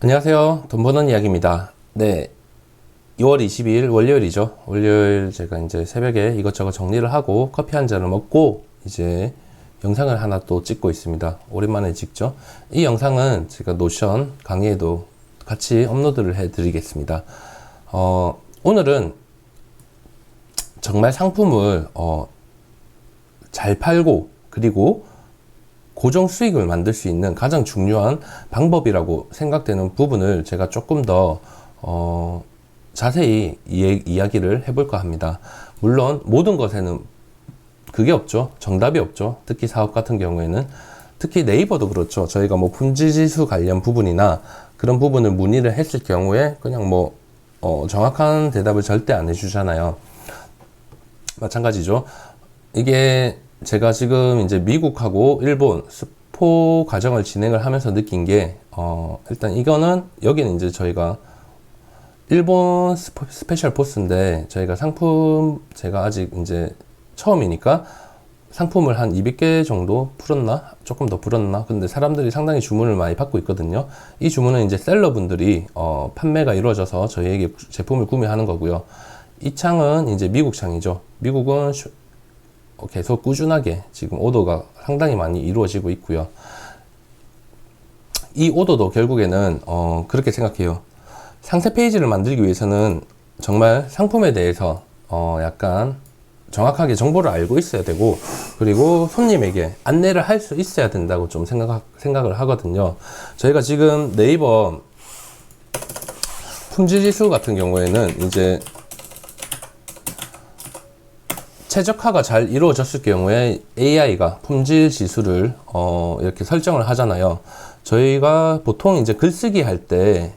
안녕하세요. 돈 버는 이야기입니다. 네. 6월 22일 월요일이죠. 월요일 제가 이제 새벽에 이것저것 정리를 하고 커피 한 잔을 먹고 이제 영상을 하나 또 찍고 있습니다. 오랜만에 찍죠. 이 영상은 제가 노션 강의에도 같이 업로드를 해 드리겠습니다. 오늘은 정말 상품을 잘 팔고 그리고 고정 수익을 만들 수 있는 가장 중요한 방법이라고 생각되는 부분을 제가 조금 더 자세히 이야기를 해볼까 합니다. 물론 모든 것에는 그게 없죠. 정답이 없죠. 특히 사업 같은 경우에는 특히 네이버도 그렇죠. 저희가 뭐 품질지수 관련 부분이나 그런 부분을 문의를 했을 경우에 그냥 정확한 대답을 절대 안 해주잖아요. 마찬가지죠. 이게 제가 지금 이제 미국하고 일본 스포 과정을 진행을 하면서 느낀 게 일단 이거는 여기는 이제 저희가 일본 스페셜 포스인데 저희가 상품 제가 아직 이제 처음이니까 상품을 한 200개 정도 풀었나? 조금 더 풀었나? 근데 사람들이 상당히 주문을 많이 받고 있거든요. 이 주문은 이제 셀러분들이 판매가 이루어져서 저희에게 제품을 구매하는 거고요. 이 창은 이제 미국 창이죠. 미국은 계속 꾸준하게 지금 오더가 상당히 많이 이루어지고 있고요. 이 오더도 결국에는 그렇게 생각해요. 상세 페이지를 만들기 위해서는 정말 상품에 대해서 약간 정확하게 정보를 알고 있어야 되고 그리고 손님에게 안내를 할 수 있어야 된다고 좀 생각을 하거든요. 저희가 지금 네이버 품질지수 같은 경우에는 이제 최적화가 잘 이루어졌을 경우에 AI가 품질 지수를 이렇게 설정을 하잖아요. 저희가 보통 이제 글쓰기 할 때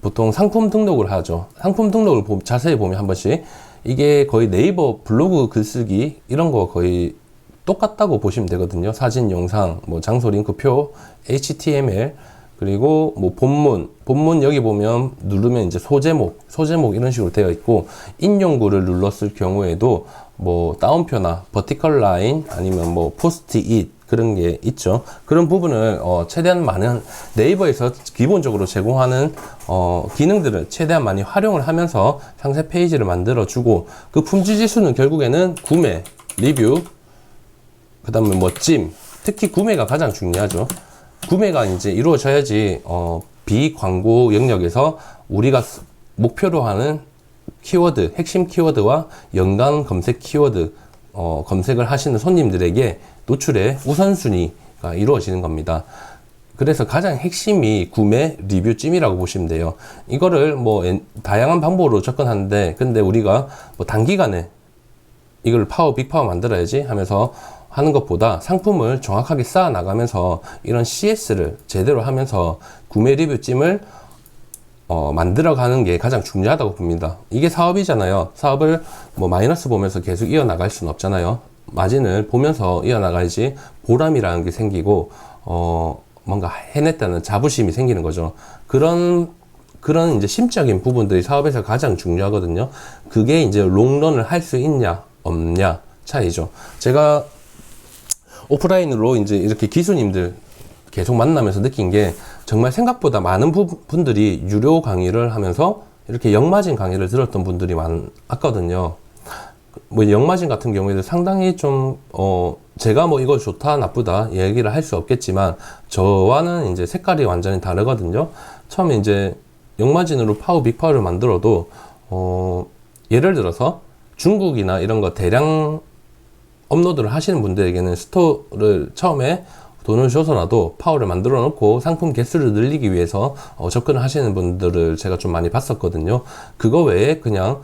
보통 상품 등록을 하죠. 상품 등록을 자세히 보면 한 번씩 이게 거의 네이버 블로그 글쓰기 이런 거 거의 똑같다고 보시면 되거든요. 사진, 영상, 뭐 장소 링크표, HTML 그리고 뭐 본문 여기 보면 누르면 이제 소제목 이런 식으로 되어 있고 인용구를 눌렀을 경우에도 뭐 다운표나 버티컬 라인 아니면 뭐 포스트잇 그런 게 있죠. 그런 부분을 최대한 많은 네이버에서 기본적으로 제공하는 기능들을 최대한 많이 활용을 하면서 상세 페이지를 만들어 주고 그 품질 지수는 결국에는 구매, 리뷰, 그다음에 뭐 찜, 특히 구매가 가장 중요하죠. 구매가 이제 이루어져야지 비광고 영역에서 우리가 목표로 하는 키워드, 핵심 키워드와 연관 검색 키워드 검색을 하시는 손님들에게 노출의 우선순위가 이루어지는 겁니다. 그래서 가장 핵심이 구매, 리뷰, 찜이라고 보시면 돼요. 이거를 뭐 다양한 방법으로 접근하는데 근데 우리가 뭐 단기간에 이걸 빅파워 만들어야지 하면서 하는 것보다 상품을 정확하게 쌓아 나가면서 이런 CS를 제대로 하면서 구매 리뷰 찜을 만들어 가는 게 가장 중요하다고 봅니다. 이게 사업이잖아요. 사업을 뭐 마이너스 보면서 계속 이어나갈 수는 없잖아요. 마진을 보면서 이어나가야지 보람이라는 게 생기고 뭔가 해냈다는 자부심이 생기는 거죠. 그런 이제 심적인 부분들이 사업에서 가장 중요하거든요. 그게 이제 롱런을 할 수 있냐 없냐 차이죠. 제가 오프라인으로 이제 이렇게 기수님들 계속 만나면서 느낀 게 정말 생각보다 많은 분들이 유료 강의를 하면서 이렇게 역마진 강의를 들었던 분들이 많았거든요. 뭐 역마진 같은 경우에도 상당히 좀 제가 뭐 이거 좋다 나쁘다 얘기를 할 수 없겠지만 저와는 이제 색깔이 완전히 다르거든요. 처음에 이제 역마진으로 빅파워를 만들어도 예를 들어서 중국이나 이런 거 대량 업로드를 하시는 분들에게는 스토어를 처음에 돈을 줘서라도 파워를 만들어 놓고 상품 개수를 늘리기 위해서 접근을 하시는 분들을 제가 좀 많이 봤었거든요. 그거 외에 그냥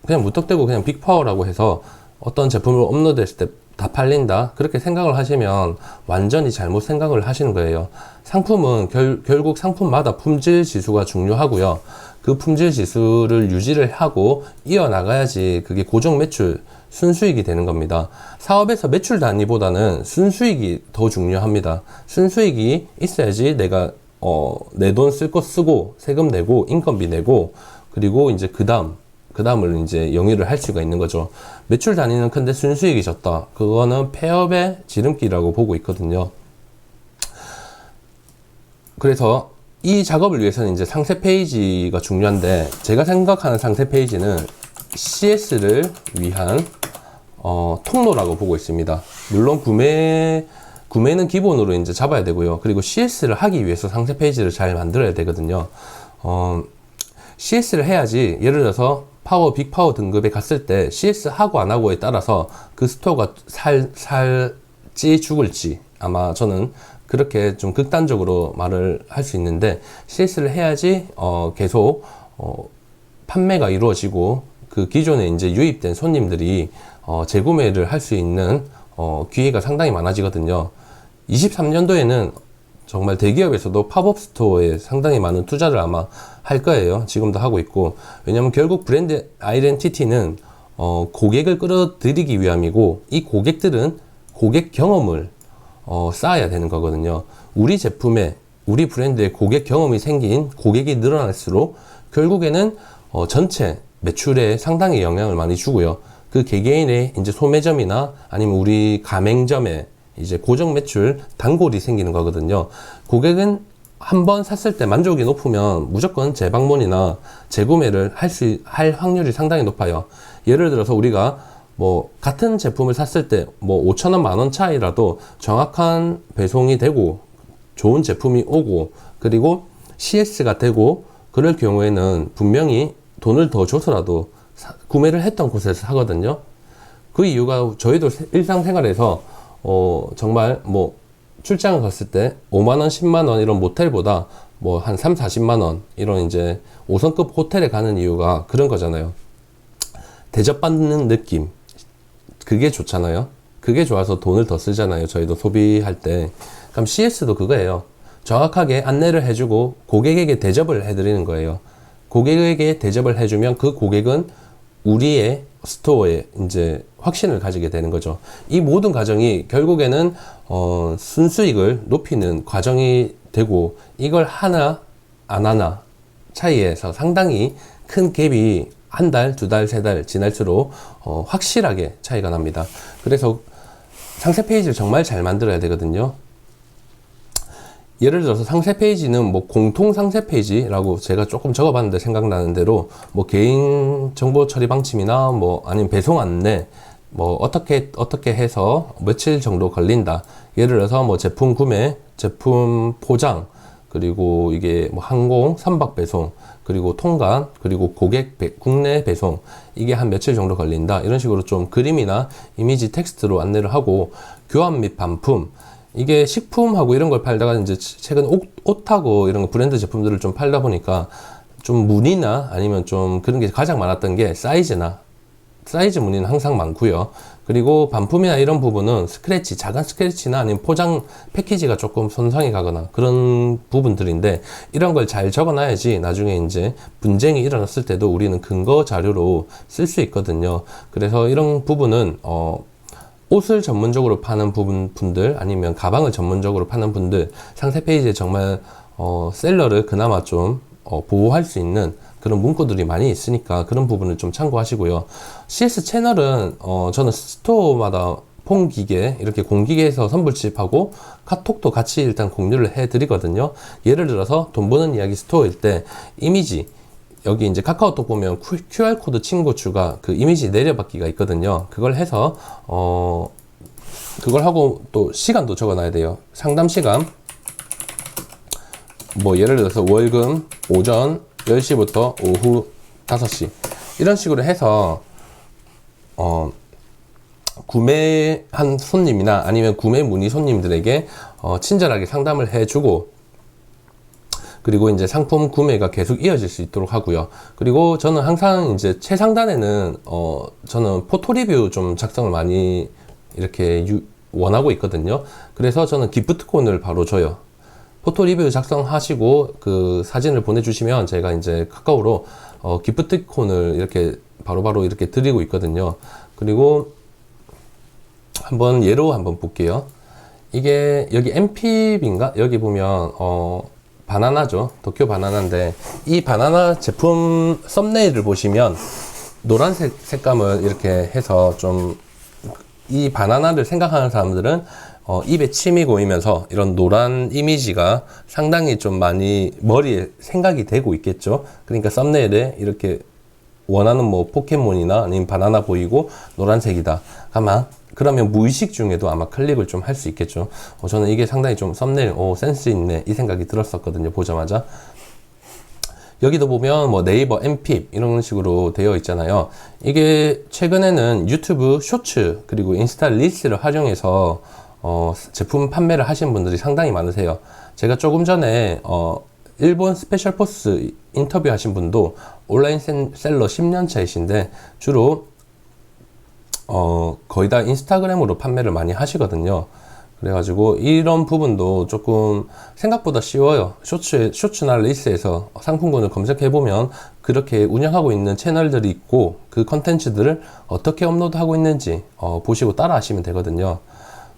무턱대고 그냥 빅파워라고 해서 어떤 제품을 업로드했을 때 다 팔린다 그렇게 생각을 하시면 완전히 잘못 생각을 하시는 거예요. 상품은 결국 상품마다 품질 지수가 중요하고요. 그 품질 지수를 유지를 하고 이어나가야지 그게 고정 매출 순수익이 되는 겁니다. 사업에서 매출 단위보다는 순수익이 더 중요합니다. 순수익이 있어야지 내가 내 돈 쓸 거 쓰고 세금 내고 인건비 내고 그리고 이제 그 다음을 이제 영위를 할 수가 있는 거죠. 매출 단위는 큰데 순수익이 적다. 그거는 폐업의 지름길이라고 보고 있거든요. 그래서 이 작업을 위해서는 이제 상세 페이지가 중요한데, 제가 생각하는 상세 페이지는 CS를 위한 통로라고 보고 있습니다. 물론 구매는 기본으로 이제 잡아야 되고요. 그리고 CS를 하기 위해서 상세 페이지를 잘 만들어야 되거든요. CS를 해야지, 예를 들어서 빅파워 등급에 갔을 때 CS 하고 안 하고에 따라서 그 스토어가 살지 죽을지, 아마 저는 그렇게 좀 극단적으로 말을 할 수 있는데, CS를 해야지 계속 판매가 이루어지고 그 기존에 이제 유입된 손님들이 재구매를 할 수 있는 기회가 상당히 많아지거든요. 23년도에는 정말 대기업에서도 팝업 스토어에 상당히 많은 투자를 아마 할 거예요. 지금도 하고 있고. 왜냐면 결국 브랜드 아이덴티티는 고객을 끌어들이기 위함이고, 이 고객들은 고객 경험을 쌓아야 되는 거거든요. 우리 제품에, 우리 브랜드에 고객 경험이 생긴 고객이 늘어날수록 결국에는 전체 매출에 상당히 영향을 많이 주고요. 그 개개인의 이제 소매점이나 아니면 우리 가맹점에 이제 고정 매출 단골이 생기는 거거든요. 고객은 한번 샀을 때 만족이 높으면 무조건 재방문이나 재구매를 할 확률이 상당히 높아요. 예를 들어서 우리가 뭐 같은 제품을 샀을 때 뭐 5,000원, 만원 차이라도 정확한 배송이 되고 좋은 제품이 오고 그리고 CS가 되고 그럴 경우에는 분명히 돈을 더 줘서라도 구매를 했던 곳에서 사거든요. 그 이유가 저희도 일상생활에서 정말 뭐 출장을 갔을 때 5만원, 10만원 이런 모텔보다 뭐 한 3, 40만원 이런 이제 5성급 호텔에 가는 이유가 그런 거잖아요. 대접받는 느낌. 그게 좋잖아요. 그게 좋아서 돈을 더 쓰잖아요. 저희도 소비할 때. 그럼 CS도 그거예요. 정확하게 안내를 해주고 고객에게 대접을 해드리는 거예요. 고객에게 대접을 해주면 그 고객은 우리의 스토어에 이제 확신을 가지게 되는 거죠. 이 모든 과정이 결국에는 순수익을 높이는 과정이 되고, 이걸 하나 안 하나 차이에서 상당히 큰 갭이 한 달, 두 달, 세 달 지날수록 확실하게 차이가 납니다. 그래서 상세 페이지를 정말 잘 만들어야 되거든요. 예를 들어서 상세 페이지는 뭐 공통 상세 페이지라고 제가 조금 적어봤는데 생각나는 대로 뭐 개인 정보 처리 방침이나 뭐 아니면 배송 안내 뭐 어떻게 해서 며칠 정도 걸린다. 예를 들어서 뭐 제품 구매, 제품 포장, 그리고 이게 뭐 항공, 선박 배송, 그리고 통관, 그리고 고객 국내 배송, 이게 한 며칠 정도 걸린다. 이런 식으로 좀 그림이나 이미지 텍스트로 안내를 하고, 교환 및 반품, 이게 식품하고 이런 걸 팔다가 이제 최근 옷하고 이런 거 브랜드 제품들을 좀 팔다 보니까 좀 문의나 아니면 좀 그런 게 가장 많았던 게 사이즈 문의는 항상 많고요. 그리고 반품이나 이런 부분은 스크래치, 작은 스크래치나 아니면 포장 패키지가 조금 손상이 가거나 그런 부분들인데, 이런 걸 잘 적어놔야지 나중에 이제 분쟁이 일어났을 때도 우리는 근거 자료로 쓸 수 있거든요. 그래서 이런 부분은 옷을 전문적으로 파는 분들 아니면 가방을 전문적으로 파는 분들, 상세 페이지에 정말 셀러를 그나마 좀 보호할 수 있는 그런 문구들이 많이 있으니까 그런 부분을 좀 참고하시고요. CS 채널은 저는 스토어마다 폰기계, 이렇게 공기계에서 선불집하고 카톡도 같이 일단 공유를 해 드리거든요. 예를 들어서 돈 버는 이야기 스토어일 때 이미지, 여기 이제 카카오톡 보면 QR코드 친구 추가, 그 이미지 내려받기가 있거든요. 그걸 해서 그걸 하고 또 시간도 적어놔야 돼요. 상담 시간 뭐 예를 들어서 월금 오전 10시부터 오후 5시 이런 식으로 해서 구매한 손님이나 아니면 구매 문의 손님들에게 친절하게 상담을 해주고, 그리고 이제 상품 구매가 계속 이어질 수 있도록 하고요. 그리고 저는 항상 이제 최상단에는 저는 포토 리뷰 좀 작성을 많이 이렇게 원하고 있거든요. 그래서 저는 기프트콘을 바로 줘요. 포토 리뷰 작성하시고 그 사진을 보내주시면 제가 이제 카카오로 기프트콘을 이렇게 바로바로 이렇게 드리고 있거든요. 그리고 예로 한번 볼게요. 이게 여기 MPB인가? 여기 보면 바나나죠. 도쿄 바나나인데, 이 바나나 제품 썸네일을 보시면 노란색 색감을 이렇게 해서 좀 이 바나나를 생각하는 사람들은 입에 침이 고이면서 이런 노란 이미지가 상당히 좀 많이 머리에 생각이 되고 있겠죠. 그러니까 썸네일에 이렇게 원하는 뭐 포켓몬이나 아니면 바나나 보이고 노란색이다. 아마 그러면 무의식 중에도 아마 클릭을 좀 할 수 있겠죠. 저는 이게 상당히 좀 썸네일 센스 있네 이 생각이 들었었거든요. 보자마자. 여기도 보면 뭐 네이버 엠핍 이런 식으로 되어 있잖아요. 이게 최근에는 유튜브 쇼츠 그리고 인스타 릴스를 활용해서 제품 판매를 하시는 분들이 상당히 많으세요. 제가 조금 전에 일본 스페셜 포스 인터뷰 하신 분도 온라인 셀러 10년 차이신데 주로 거의 다 인스타그램으로 판매를 많이 하시거든요. 그래가지고 이런 부분도 조금 생각보다 쉬워요. 쇼츠나 릴스에서 상품군을 검색해보면 그렇게 운영하고 있는 채널들이 있고 그 컨텐츠들을 어떻게 업로드하고 있는지 보시고 따라 하시면 되거든요.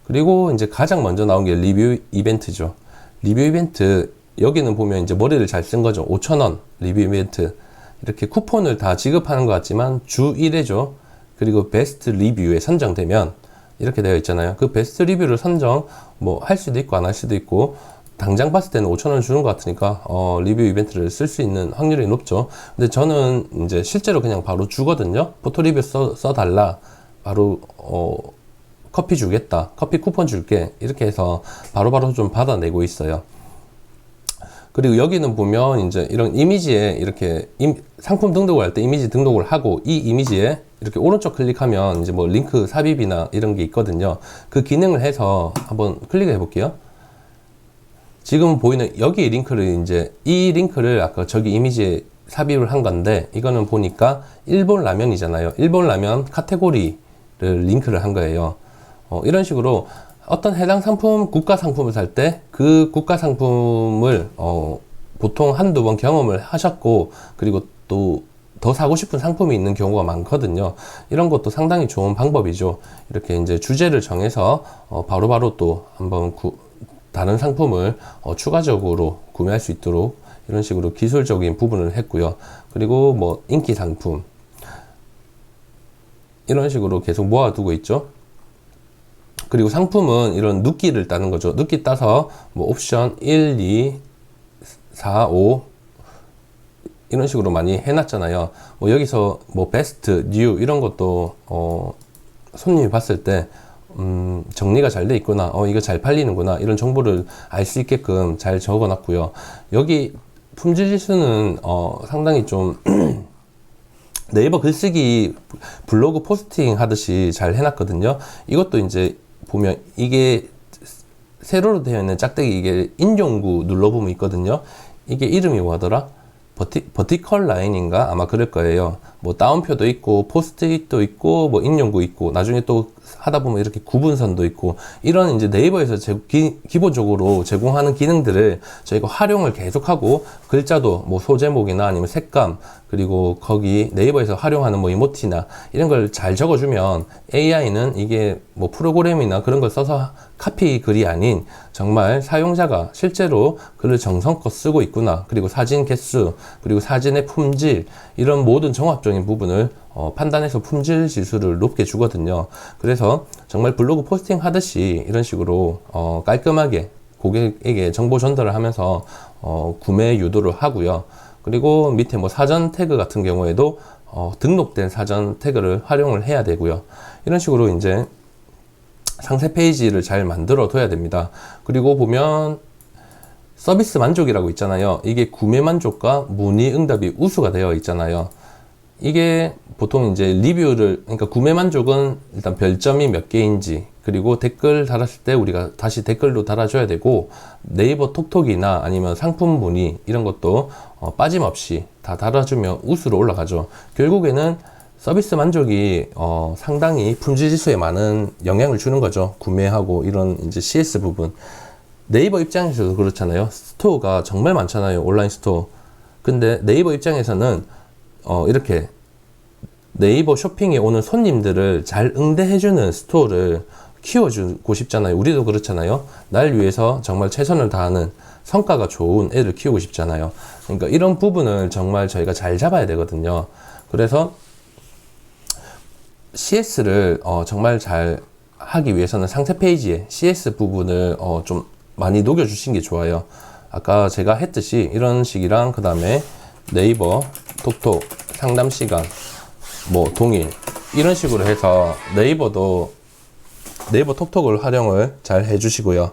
그리고 이제 가장 먼저 나온 게 리뷰 이벤트죠. 리뷰 이벤트, 여기는 보면 이제 머리를 잘 쓴 거죠. 5,000원 리뷰 이벤트. 이렇게 쿠폰을 다 지급하는 것 같지만 주 1회죠. 그리고 베스트 리뷰에 선정되면 이렇게 되어 있잖아요. 그 베스트 리뷰를 선정 뭐 할 수도 있고 안 할 수도 있고, 당장 봤을 때는 5,000원 주는 것 같으니까 리뷰 이벤트를 쓸 수 있는 확률이 높죠. 근데 저는 이제 실제로 그냥 바로 주거든요. 포토 리뷰 써달라, 바로 커피 주겠다, 커피 쿠폰 줄게, 이렇게 해서 바로바로 좀 받아내고 있어요. 그리고 여기는 보면 이제 이런 이미지에 이렇게 상품 등록을 할 때 이미지 등록을 하고, 이 이미지에 이렇게 오른쪽 클릭하면 이제 뭐 링크 삽입이나 이런 게 있거든요. 그 기능을 해서 한번 클릭해 볼게요. 지금 보이는 여기 링크를 이제 이 링크를 아까 저기 이미지에 삽입을 한 건데, 이거는 보니까 일본 라면이잖아요. 일본 라면 카테고리를 링크를 한 거예요. 이런 식으로 어떤 해당 상품, 국가 상품을 살 때 그 국가 상품을 보통 한두 번 경험을 하셨고, 그리고 또 더 사고 싶은 상품이 있는 경우가 많거든요. 이런 것도 상당히 좋은 방법이죠. 이렇게 이제 주제를 정해서 바로바로 또 한번 다른 상품을 추가적으로 구매할 수 있도록 이런 식으로 기술적인 부분을 했고요. 그리고 뭐 인기 상품 이런 식으로 계속 모아두고 있죠. 그리고 상품은 이런 눕기를 따는 거죠. 눕기 따서 뭐 옵션 1, 2, 4, 5 이런 식으로 많이 해놨잖아요. 뭐 여기서 뭐 베스트, 뉴 이런 것도 손님이 봤을 때 정리가 잘 돼 있구나, 이거 잘 팔리는구나, 이런 정보를 알 수 있게끔 잘 적어놨고요. 여기 품질 지수는 상당히 좀 네이버 글쓰기 블로그 포스팅 하듯이 잘 해놨거든요. 이것도 이제 보면 이게 세로로 되어 있는 짝대기, 이게 인용구 눌러보면 있거든요. 이게 이름이 뭐더라? 버티컬 라인인가? 아마 그럴 거예요. 뭐 다운표도 있고 포스트잇도 있고 뭐 인용구 있고, 나중에 또 하다 보면 이렇게 구분선도 있고, 이런 이제 네이버에서 기본적으로 제공하는 기능들을 저희가 활용을 계속하고, 글자도 뭐 소제목이나 아니면 색감, 그리고 거기 네이버에서 활용하는 뭐 이모티나 이런 걸 잘 적어주면 AI는 이게 뭐 프로그램이나 그런 걸 써서 카피 글이 아닌 정말 사용자가 실제로 글을 정성껏 쓰고 있구나, 그리고 사진 개수, 그리고 사진의 품질, 이런 모든 종합적인 부분을 판단해서 품질 지수를 높게 주거든요. 그래서 정말 블로그 포스팅 하듯이 이런 식으로 깔끔하게 고객에게 정보 전달을 하면서 구매 유도를 하고요. 그리고 밑에 뭐 사전 태그 같은 경우에도 등록된 사전 태그를 활용을 해야 되고요. 이런 식으로 이제 상세 페이지를 잘 만들어 둬야 됩니다. 그리고 보면 서비스 만족이라고 있잖아요. 이게 구매 만족과 문의 응답이 우수가 되어 있잖아요. 이게 보통 이제 리뷰를, 그러니까 구매 만족은 일단 별점이 몇 개인지, 그리고 댓글 달았을 때 우리가 다시 댓글로 달아줘야 되고, 네이버 톡톡이나 아니면 상품 문의 이런 것도 빠짐없이 다 달아주면 우수로 올라가죠. 결국에는 서비스 만족이 상당히 품질 지수에 많은 영향을 주는 거죠. 구매하고 이런 이제 CS 부분. 네이버 입장에서도 그렇잖아요. 스토어가 정말 많잖아요. 온라인 스토어. 근데 네이버 입장에서는 이렇게 네이버 쇼핑에 오는 손님들을 잘 응대해주는 스토어를 키워주고 싶잖아요. 우리도 그렇잖아요. 날 위해서 정말 최선을 다하는 성과가 좋은 애를 키우고 싶잖아요. 그러니까 이런 부분을 정말 저희가 잘 잡아야 되거든요. 그래서 CS를 정말 잘 하기 위해서는 상세 페이지에 CS 부분을 좀 많이 녹여주신 게 좋아요. 아까 제가 했듯이 이런 식이랑 그 다음에 네이버 톡톡 상담 시간 뭐 동일 이런 식으로 해서 네이버 톡톡을 활용을 잘 해주시고요.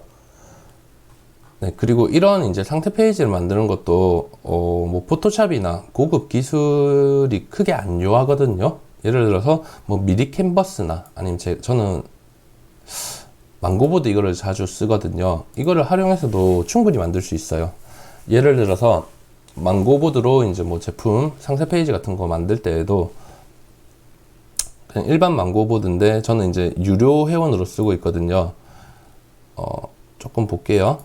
네, 그리고 이런 이제 상태 페이지를 만드는 것도 뭐 포토샵이나 고급 기술이 크게 안 요하거든요. 예를 들어서 뭐 미리 캔버스나 아니면 저는 망고보드 이거를 자주 쓰거든요. 이거를 활용해서도 충분히 만들 수 있어요. 예를 들어서 망고보드로 이제 뭐 제품 상세 페이지 같은 거 만들 때에도 그냥 일반 망고보드인데 저는 이제 유료 회원으로 쓰고 있거든요. 조금 볼게요.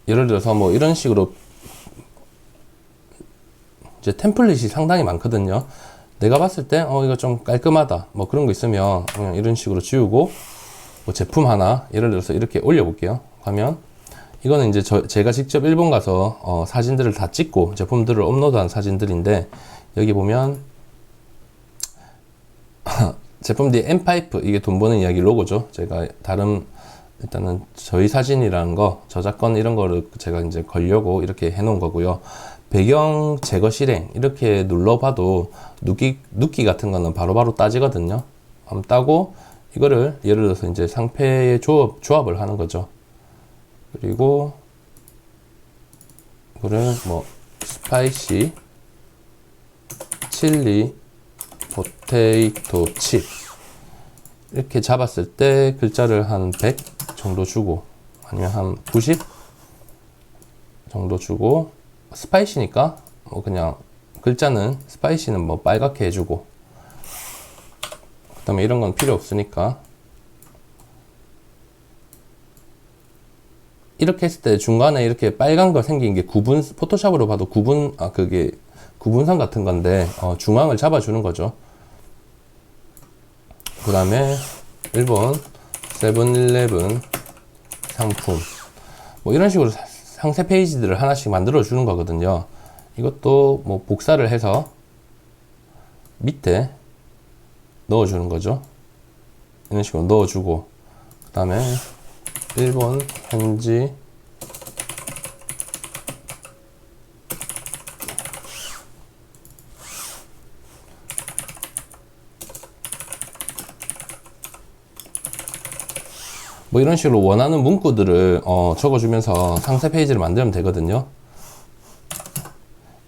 예를 들어서 뭐 이런 식으로 이제 템플릿이 상당히 많거든요. 내가 봤을 때 이거 좀 깔끔하다 뭐 그런 거 있으면 그냥 이런 식으로 지우고 뭐 제품 하나 예를 들어서 이렇게 올려 볼게요. 하면 이거는 이제 제가 직접 일본 가서 사진들을 다 찍고 제품들을 업로드한 사진들인데 여기 보면 제품 뒤에 M파이프 이게 돈 버는 이야기 로고죠. 제가 다른 일단은 저희 사진이라는 거 저작권 이런 거를 제가 이제 걸려고 이렇게 해 놓은 거고요. 배경 제거 실행 이렇게 눌러봐도 눕기 같은 거는 바로바로 따지거든요. 한번 따고 이거를 예를 들어서 이제 상패의 조합을 하는 거죠. 그리고 이거를 뭐 스파이시 칠리 포테이토 칩 이렇게 잡았을 때 글자를 한 100 정도 주고 아니면 한 90 정도 주고 스파이시니까 뭐 그냥 글자는 스파이시는 뭐 빨갛게 해주고 그 다음에 이런 건 필요 없으니까 이렇게 했을 때 중간에 이렇게 빨간 거 생긴 게 포토샵으로 봐도 그게 구분선 같은 건데 중앙을 잡아주는 거죠. 그 다음에 일본 세븐일레븐 상품 뭐 이런 식으로 상세 페이지들을 하나씩 만들어 주는 거거든요. 이것도 뭐 복사를 해서 밑에 넣어 주는 거죠. 이런 식으로 넣어 주고 그 다음에 일본 현지 뭐 이런 식으로 원하는 문구들을 적어주면서 상세 페이지를 만들면 되거든요.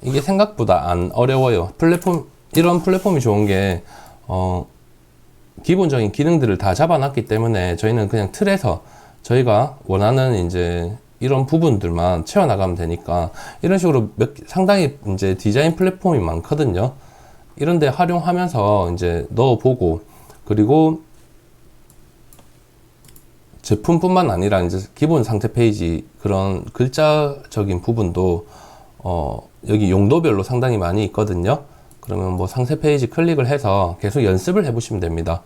이게 생각보다 안 어려워요. 이런 플랫폼이 좋은 게 기본적인 기능들을 다 잡아놨기 때문에 저희는 그냥 틀에서 저희가 원하는 이제 이런 부분들만 채워나가면 되니까 이런 식으로 상당히 이제 디자인 플랫폼이 많거든요. 이런데 활용하면서 이제 넣어보고 그리고 제품뿐만 아니라 이제 기본 상태 페이지 그런 글자적인 부분도 여기 용도별로 상당히 많이 있거든요. 그러면 뭐 상세 페이지 클릭을 해서 계속 연습을 해보시면 됩니다.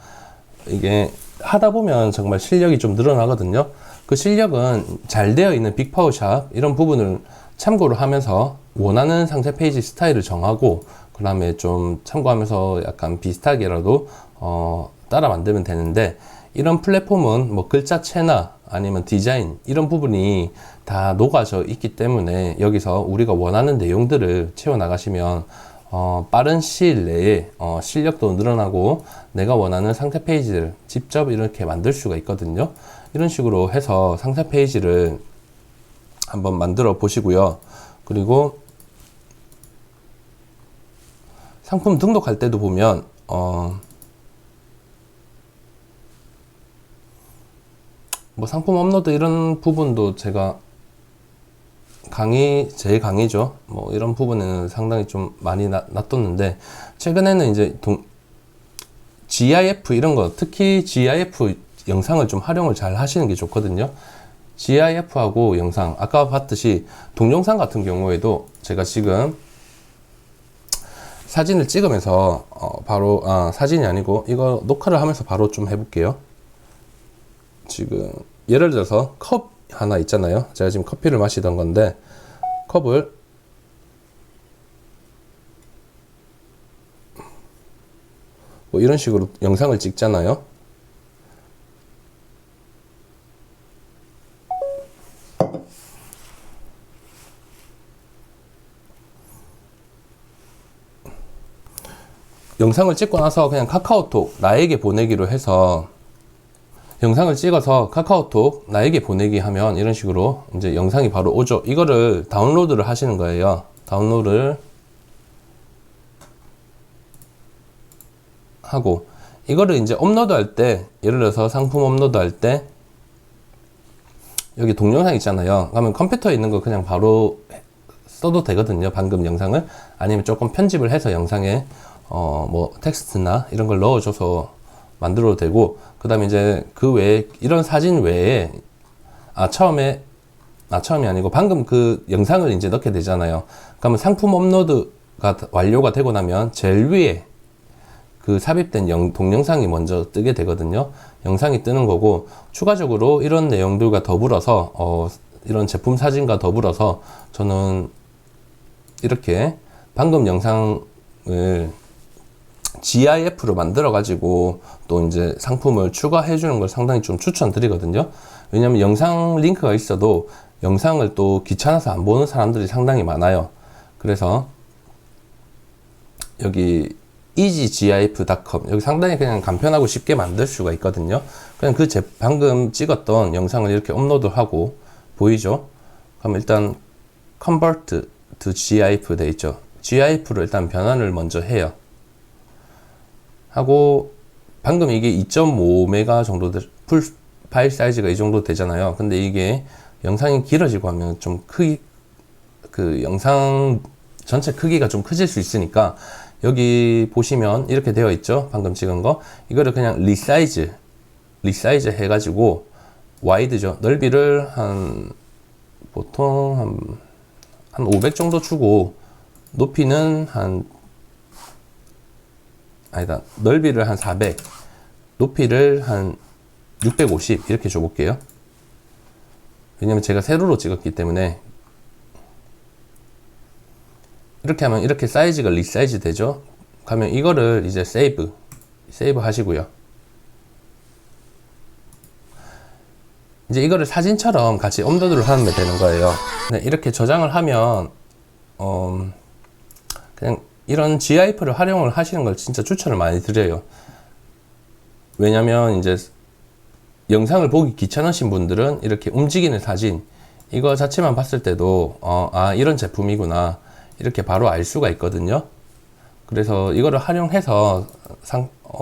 이게 하다 보면 정말 실력이 좀 늘어나거든요. 그 실력은 잘 되어 있는 빅파워샵 이런 부분을 참고를 하면서 원하는 상세 페이지 스타일을 정하고 그 다음에 좀 참고하면서 약간 비슷하게라도 따라 만들면 되는데 이런 플랫폼은 뭐 글자체나 아니면 디자인 이런 부분이 다 녹아져 있기 때문에 여기서 우리가 원하는 내용들을 채워 나가시면 빠른 시일 내에 실력도 늘어나고 내가 원하는 상세 페이지를 직접 이렇게 만들 수가 있거든요. 이런 식으로 해서 상세 페이지를 한번 만들어 보시고요. 그리고 상품 등록할 때도 보면 뭐 상품 업로드 이런 부분도 제가 제 강의죠. 뭐 이런 부분에는 상당히 좀 많이 놔뒀는데 최근에는 이제 GIF 이런 거 특히 GIF 영상을 좀 활용을 잘 하시는 게 좋거든요. GIF하고 영상 아까 봤듯이 동영상 같은 경우에도 제가 지금 사진을 찍으면서 바로 사진이 아니고 이거 녹화를 하면서 바로 좀 해볼게요. 지금 예를 들어서 컵 하나 있잖아요. 제가 지금 커피를 마시던 건데 컵을 뭐 이런 식으로 영상을 찍잖아요. 영상을 찍고 나서 그냥 카카오톡 나에게 보내기로 해서 영상을 찍어서 카카오톡 나에게 보내기 하면 이런 식으로 이제 영상이 바로 오죠. 이거를 다운로드를 하시는 거예요. 다운로드를 하고 이거를 이제 업로드 할 때, 예를 들어서 상품 업로드 할 때 여기 동영상 있잖아요. 그러면 컴퓨터에 있는 거 그냥 바로 써도 되거든요. 방금 영상을. 아니면 조금 편집을 해서 영상에 뭐 텍스트나 이런 걸 넣어줘서 만들어도 되고, 그 다음에 이제 그 외에 이런 사진 외에 처음이 아니고 방금 그 영상을 이제 넣게 되잖아요. 그러면 상품 업로드가 완료가 되고 나면 제일 위에 그 삽입된 동영상이 먼저 뜨게 되거든요. 영상이 뜨는 거고, 추가적으로 이런 내용들과 더불어서 이런 제품 사진과 더불어서 저는 이렇게 방금 영상을 GIF로 만들어 가지고 또 이제 상품을 추가해 주는 걸 상당히 좀 추천드리거든요. 왜냐면 영상 링크가 있어도 영상을 또 귀찮아서 안 보는 사람들이 상당히 많아요. 그래서 여기 easygif.com 여기 상당히 그냥 간편하고 쉽게 만들 수가 있거든요. 그냥 방금 찍었던 영상을 이렇게 업로드하고, 보이죠? 그럼 일단 convert to gif 돼 있죠. gif로 일단 변환을 먼저 해요. 하고 방금 이게 2.5메가 정도 풀 파일 사이즈가 이 정도 되잖아요. 근데 이게 영상이 길어지고 하면 좀 그 영상 전체 크기가 좀 커질 수 있으니까 여기 보시면 이렇게 되어 있죠. 방금 찍은 거. 이거를 그냥 리사이즈 해가지고 와이드죠. 넓이를 보통 한 500 정도 주고, 높이는 넓이를 한 400, 높이를 한 650 이렇게 줘볼게요. 왜냐면 제가 세로로 찍었기 때문에. 이렇게 하면 이렇게 사이즈가 리사이즈 되죠. 가면 이거를 이제 세이브 하시고요. 이제 이거를 사진처럼 같이 업로드를 하면 되는 거예요. 네, 이렇게 저장을 하면 그냥 이런 GIF를 활용을 하시는 걸 진짜 추천을 많이 드려요. 왜냐면 이제 영상을 보기 귀찮으신 분들은 이렇게 움직이는 사진, 이거 자체만 봤을 때도 이런 제품이구나 이렇게 바로 알 수가 있거든요. 그래서 이거를 활용해서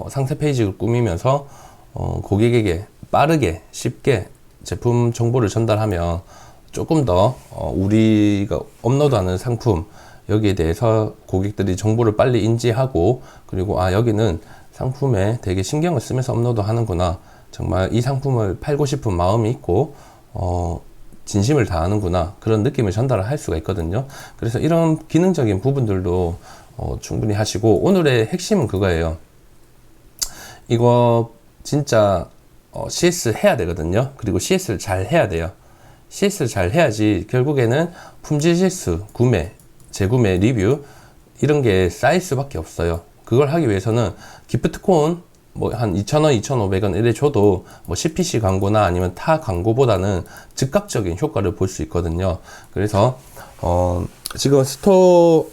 상세 페이지를 꾸미면서 고객에게 빠르게 쉽게 제품 정보를 전달하면 조금 더 우리가 업로드하는 상품 여기에 대해서 고객들이 정보를 빨리 인지하고, 그리고 여기는 상품에 되게 신경을 쓰면서 업로드 하는구나, 정말 이 상품을 팔고 싶은 마음이 있고 진심을 다하는구나, 그런 느낌을 전달을 할 수가 있거든요. 그래서 이런 기능적인 부분들도 충분히 하시고, 오늘의 핵심은 그거예요. 이거 진짜 CS 해야 되거든요. 그리고 CS를 잘 해야 돼요. CS를 잘 해야지 결국에는 품질 실수, 구매, 재구매, 리뷰 이런 게 쌓일 수밖에 없어요. 그걸 하기 위해서는 기프트콘 뭐 한 2,000원, 2,500원 이래 줘도 뭐 CPC 광고나 아니면 타 광고보다는 즉각적인 효과를 볼 수 있거든요. 그래서 지금 스토어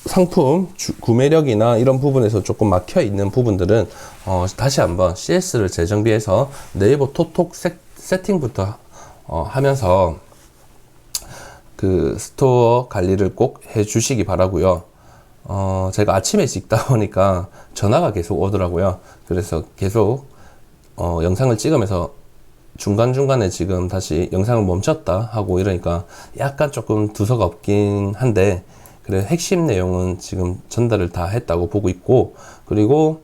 상품 구매력이나 이런 부분에서 조금 막혀 있는 부분들은 다시 한번 CS를 재정비해서 네이버 톡톡 세팅부터 하면서 그 스토어 관리를 꼭 해 주시기 바라고요. 제가 아침에 찍다 보니까 전화가 계속 오더라고요. 그래서 계속 영상을 찍으면서 중간중간에 지금 다시 영상을 멈췄다 하고 이러니까 약간 조금 두서가 없긴 한데, 그래 핵심 내용은 지금 전달을 다 했다고 보고 있고, 그리고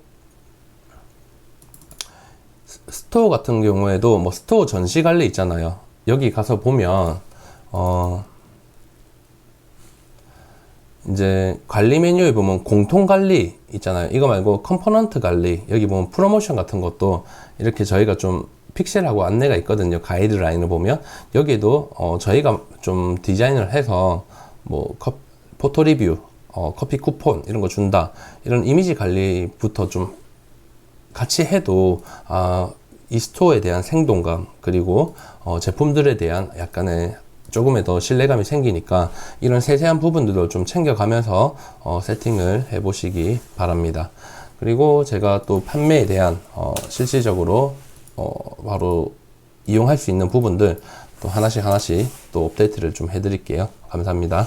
스토어 같은 경우에도 뭐 스토어 전시 관리 있잖아요. 여기 가서 보면 이제 관리 메뉴에 보면 공통 관리 있잖아요. 이거 말고 컴포넌트 관리, 여기 보면 프로모션 같은 것도 이렇게 저희가 좀 픽셀하고 안내가 있거든요. 가이드라인을 보면 여기에도 저희가 좀 디자인을 해서 뭐 포토 리뷰, 커피 쿠폰 이런 거 준다, 이런 이미지 관리부터 좀 같이 해도 이 스토어에 대한 생동감, 그리고 제품들에 대한 약간의 조금의 더 신뢰감이 생기니까 이런 세세한 부분들을 좀 챙겨가면서 세팅을 해 보시기 바랍니다. 그리고 제가 또 판매에 대한 실질적으로 바로 이용할 수 있는 부분들 또 하나씩 또 업데이트를 좀 해드릴게요. 감사합니다.